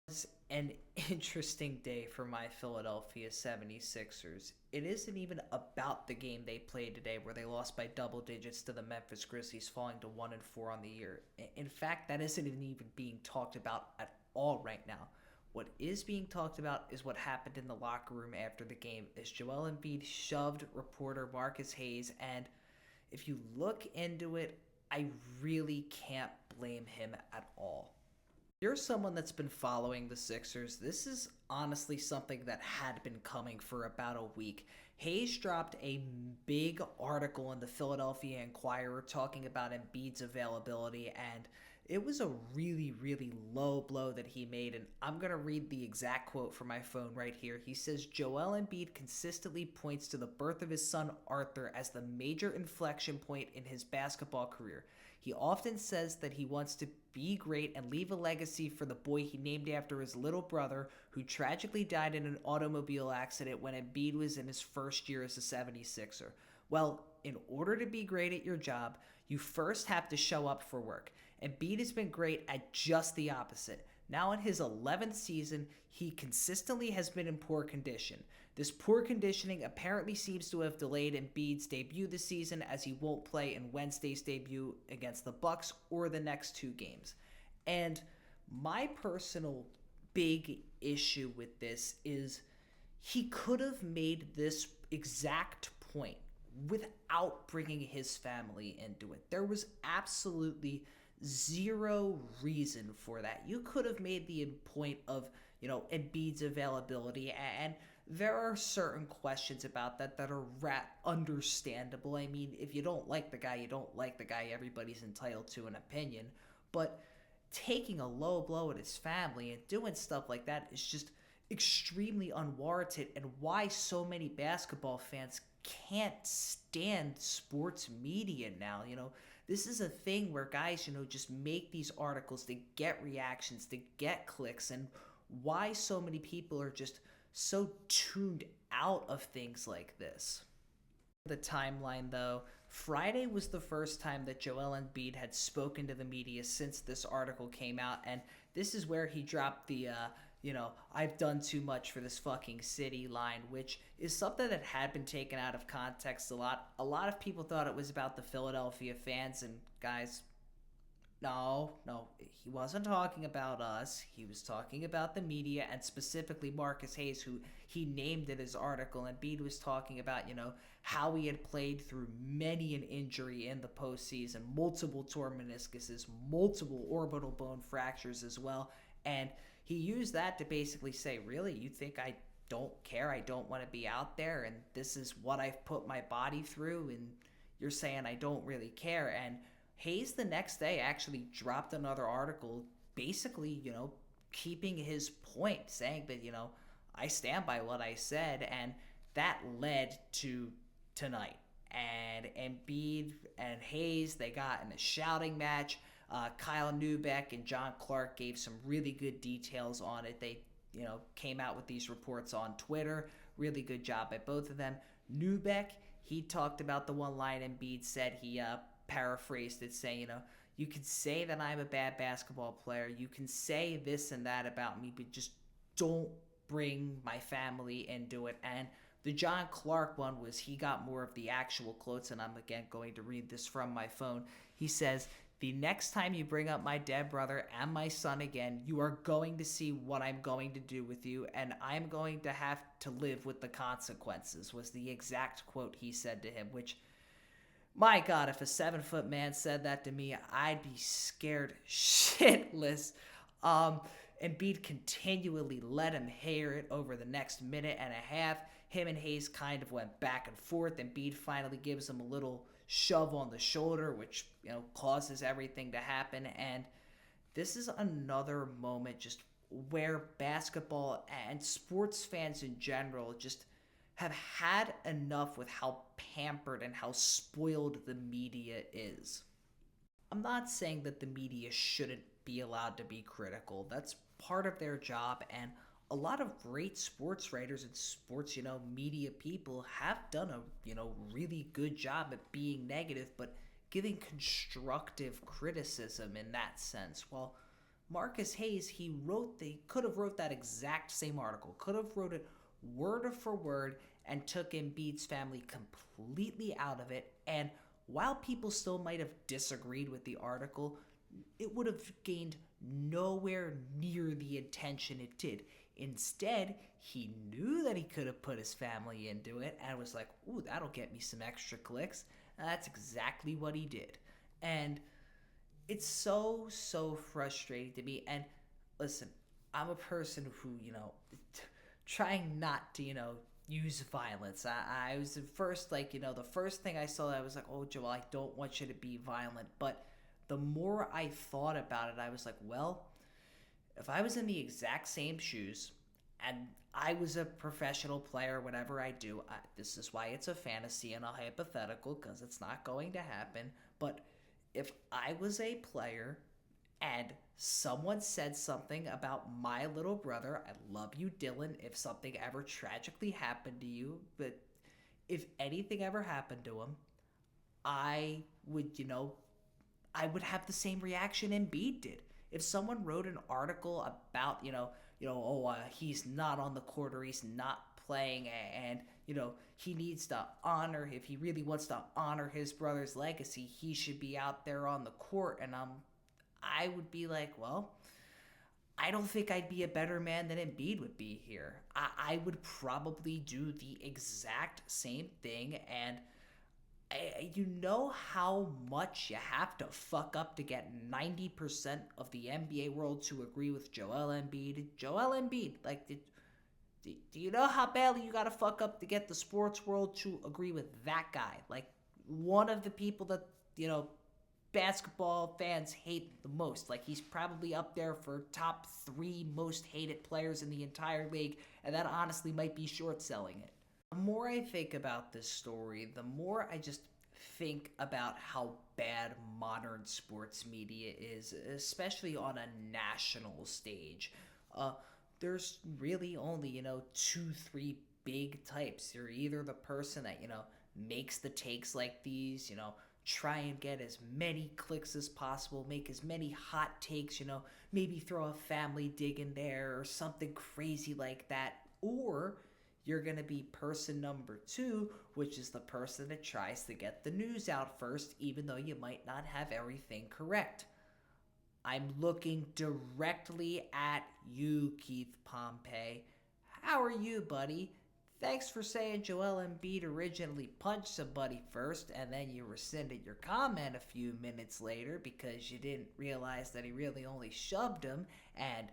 Was an interesting day for my Philadelphia 76ers. It isn't even about the game they played today where they lost by double digits to the Memphis Grizzlies, falling to 1 and 4 on the year. In fact, that isn't even being talked about at all right now. What is being talked about is what happened in the locker room after the game as Joel Embiid shoved reporter Marcus Hayes, and if you look into it, I really can't blame him at all. You're someone that's been following the Sixers. This is honestly something that had been coming for about a week. Hayes dropped a big article in the Philadelphia Inquirer talking about Embiid's availability, and it was a really, really low blow that he made. And I'm going to read the exact quote from my phone right here. He says, Joel Embiid consistently points to the birth of his son Arthur as the major inflection point in his basketball career. He often says that he wants to be great and leave a legacy for the boy he named after his little brother, who tragically died in an automobile accident when Embiid was in his first year as a 76er. Well, in order to be great at your job, you first have to show up for work. Embiid has been great at just the opposite. Now in his 11th season, he consistently has been in poor condition. This poor conditioning apparently seems to have delayed Embiid's debut this season, as he won't play in Wednesday's debut against the Bucks or the next two games. And my personal big issue with this is he could have made this exact point without bringing his family into it. There was absolutely zero reason for that. You could have made the point of, Embiid's availability, and there are certain questions about that are understandable. I mean, if you don't like the guy, you don't like the guy. Everybody's entitled to an opinion. But taking a low blow at his family and doing stuff like that is just extremely unwarranted, and why so many basketball fans can't stand sports media now. This is a thing where guys, just make these articles to get reactions, to get clicks, and why so many people are just so tuned out of things like this. The timeline, though, Friday was the first time that Joel Embiid had spoken to the media since this article came out, and this is where he dropped the I've done too much for this fucking city line, which is something that had been taken out of context a lot. A lot of people thought it was about the Philadelphia fans, and guys, no, he wasn't talking about us. He was talking about the media, and specifically Marcus Hayes, who he named in his article. And Embiid was talking about, how he had played through many an injury in the postseason, multiple torn meniscuses, multiple orbital bone fractures as well. And he used that to basically say, really, you think I don't care? I don't want to be out there, and this is what I've put my body through, and you're saying I don't really care. And Hayes the next day actually dropped another article basically, keeping his point, saying that, I stand by what I said, and that led to tonight. And Embiid and Hayes, they got in a shouting match. Kyle Neubeck and John Clark gave some really good details on it. They, came out with these reports on Twitter. Really good job by both of them. Neubeck, he talked about the one line Embiid said. He paraphrased it, saying, you can say that I'm a bad basketball player. You can say this and that about me, but just don't bring my family into it. And the John Clark one was, he got more of the actual quotes, and I'm again going to read this from my phone. He says, the next time you bring up my dead brother and my son again, you are going to see what I'm going to do with you, and I'm going to have to live with the consequences, was the exact quote he said to him, which, my God, if a 7-foot man said that to me, I'd be scared shitless. Embiid continually let him hear it over the next minute and a half. Him and Hayes kind of went back and forth. Embiid finally gives him a little shove on the shoulder, which, causes everything to happen. And this is another moment just where basketball and sports fans in general just have had enough with how pampered and how spoiled the media is. I'm not saying that the media shouldn't be allowed to be critical. That's part of their job, and a lot of great sports writers and sports, media people have done a, really good job at being negative, but giving constructive criticism in that sense. Well, Marcus Hayes, could have wrote that exact same article, could have wrote it word for word and took Embiid's family completely out of it. And while people still might have disagreed with the article, it would have gained nowhere near the attention it did. Instead, he knew that he could have put his family into it and was like, ooh, that'll get me some extra clicks. And that's exactly what he did. And it's so frustrating to me. And listen, I'm a person who, trying not to, use violence. I was at first like, the first thing I saw, I was like, oh, Joel, I don't want you to be violent. But the more I thought about it, I was like, well, if I was in the exact same shoes and I was a professional player, whatever I do, this is why it's a fantasy and a hypothetical, because it's not going to happen. But if I was a player and someone said something about my little brother, I love you, Dylan, if something ever tragically happened to you, but if anything ever happened to him, I would, I would have the same reaction Embiid did. If someone wrote an article about, he's not on the court or he's not playing, and he needs to honor, if he really wants to honor his brother's legacy, he should be out there on the court. And I would be like, well, I don't think I'd be a better man than Embiid would be here. I would probably do the exact same thing. And you know how much you have to fuck up to get 90% of the NBA world to agree with Joel Embiid? Joel Embiid, like, do you know how badly you gotta fuck up to get the sports world to agree with that guy? Like, one of the people that, basketball fans hate the most. Like, he's probably up there for top 3 most hated players in the entire league, and that honestly might be short selling it. The more I think about this story, the more I just think about how bad modern sports media is, especially on a national stage. There's really only, 2-3 big types. You're either the person that, makes the takes like these, try and get as many clicks as possible, make as many hot takes, maybe throw a family dig in there or something crazy like that. Or you're going to be person number 2, which is the person that tries to get the news out first, even though you might not have everything correct. I'm looking directly at you, Keith Pompey. How are you, buddy? Thanks for saying Joel Embiid originally punched somebody first, and then you rescinded your comment a few minutes later because you didn't realize that he really only shoved him, and,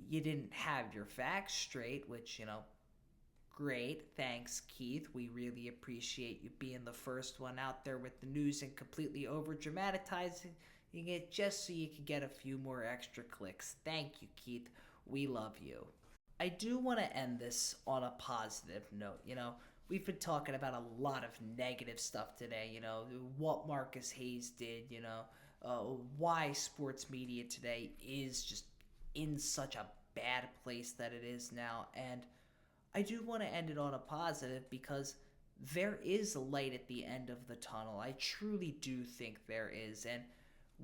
you didn't have your facts straight, which, great. Thanks, Keith. We really appreciate you being the first one out there with the news and completely over-dramatizing it just so you could get a few more extra clicks. Thank you, Keith. We love you. I do want to end this on a positive note. We've been talking about a lot of negative stuff today, what Marcus Hayes did, why sports media today is just in such a bad place that it is now. And I do want to end it on a positive because there is light at the end of the tunnel. I truly do think there is. And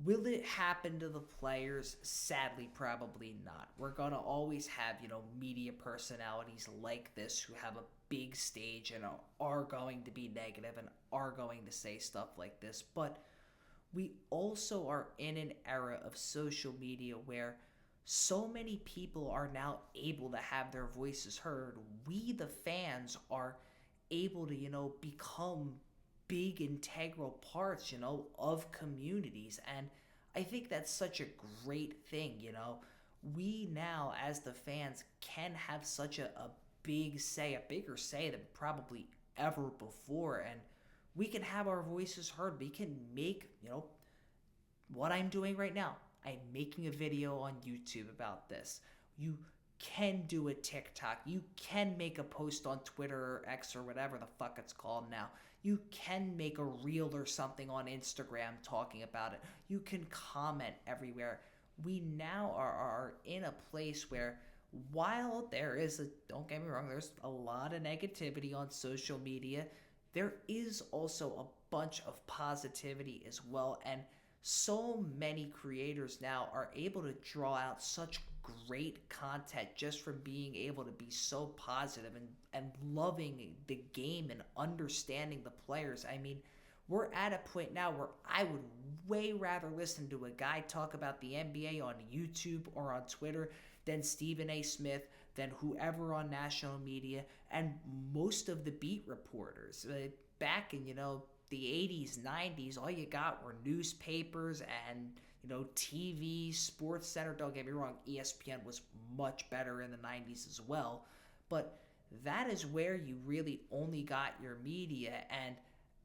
will it happen to the players? Sadly, probably not. We're going to always have, media personalities like this who have a big stage and are going to be negative and are going to say stuff like this. But we also are in an era of social media where so many people are now able to have their voices heard. We, the fans, are able to, become big integral parts, of communities. And I think that's such a great thing, We now, as the fans, can have such a big say, a bigger say than probably ever before. And we can have our voices heard. We can make, what I'm doing right now. I'm making a video on YouTube about this. You can do a TikTok. You can make a post on Twitter or X or whatever the fuck it's called now. You can make a reel or something on Instagram talking about it. You can comment everywhere. We now are in a place where while don't get me wrong, there's a lot of negativity on social media, there is also a bunch of positivity as well. And so many creators now are able to draw out such great content just from being able to be so positive and loving the game and understanding the players. I mean, we're at a point now where I would way rather listen to a guy talk about the NBA on YouTube or on Twitter than Stephen A. Smith, than whoever on national media, and most of the beat reporters. Back in, the 80s, 90s, all you got were newspapers and, TV, Sports Center. Don't get me wrong, ESPN was much better in the 90s as well. But that is where you really only got your media. And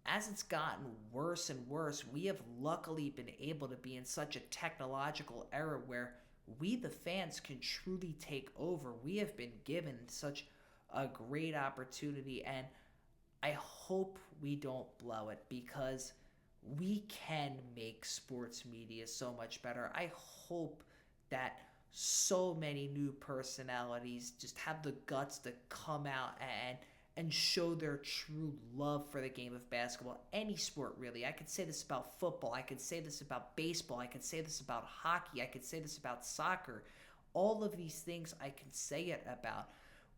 as it's gotten worse and worse, we have luckily been able to be in such a technological era where we, the fans, can truly take over. We have been given such a great opportunity, and I hope we don't blow it, because we can make sports media so much better. I hope that so many new personalities just have the guts to come out and show their true love for the game of basketball. Any sport, really. I could say this about football. I could say this about baseball. I could say this about hockey. I could say this about soccer. All of these things I can say it about.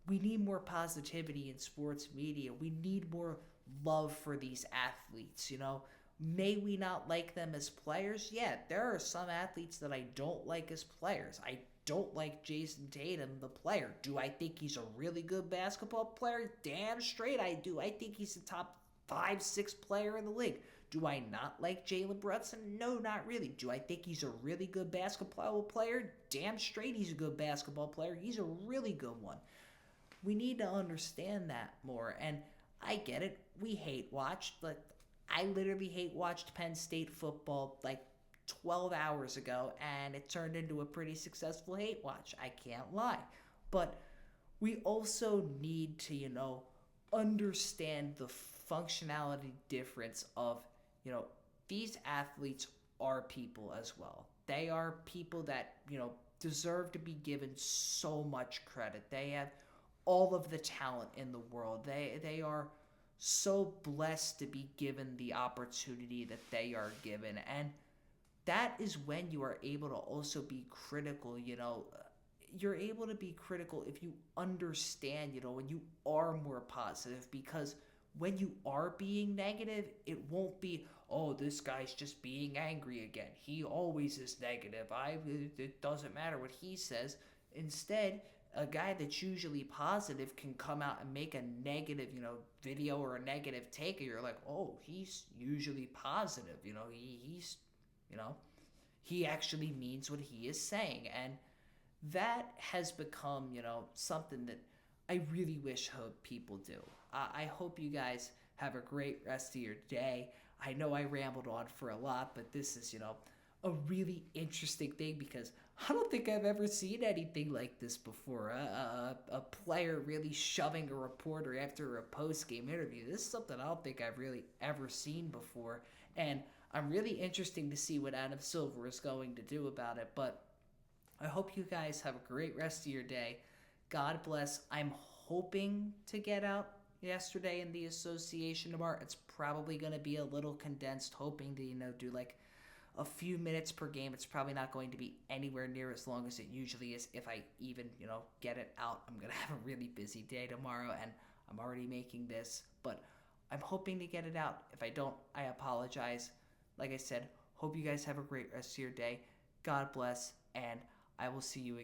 We need more positivity in sports media. We need more love for these athletes, May we not like them as players? Yeah, there are some athletes that I don't like as players. I don't like Jason Tatum, the player. Do I think he's a really good basketball player? Damn straight I do. I think he's a top 5, 6 player in the league. Do I not like Jalen Brunson? No, not really. Do I think he's a really good basketball player? Damn straight he's a good basketball player. He's a really good one. We need to understand that more. And I get it. We hate watched. Like, I literally hate watched Penn State football like 12 hours ago, and it turned into a pretty successful hate watch. I can't lie. But we also need to, understand the functionality difference of, these athletes are people as well. They are people that, deserve to be given so much credit. They have all of the talent in the world. They are so blessed to be given the opportunity that they are given. And that is when you are able to also be critical. You're able to be critical if you understand, when you are more positive, because when you are being negative, it won't be, oh, this guy's just being angry again. He always is negative. It doesn't matter what he says. Instead, a guy that's usually positive can come out and make a negative, video or a negative take, and you're like, oh, he's usually positive. He's he actually means what he is saying. And that has become, something that I really wish people do. I hope you guys have a great rest of your day. I know I rambled on for a lot, but this is, a really interesting thing, because I don't think I've ever seen anything like this before. A player really shoving a reporter after a post-game interview. This is something I don't think I've really ever seen before. And I'm really interested to see what Adam Silver is going to do about it. But I hope you guys have a great rest of your day. God bless. I'm hoping to get out yesterday in the association tomorrow. It's probably going to be a little condensed, hoping to, do like a few minutes per game. It's probably not going to be anywhere near as long as it usually is. If I even, get it out, I'm going to have a really busy day tomorrow, and I'm already making this, but I'm hoping to get it out. If I don't, I apologize. Like I said, hope you guys have a great rest of your day. God bless, and I will see you again.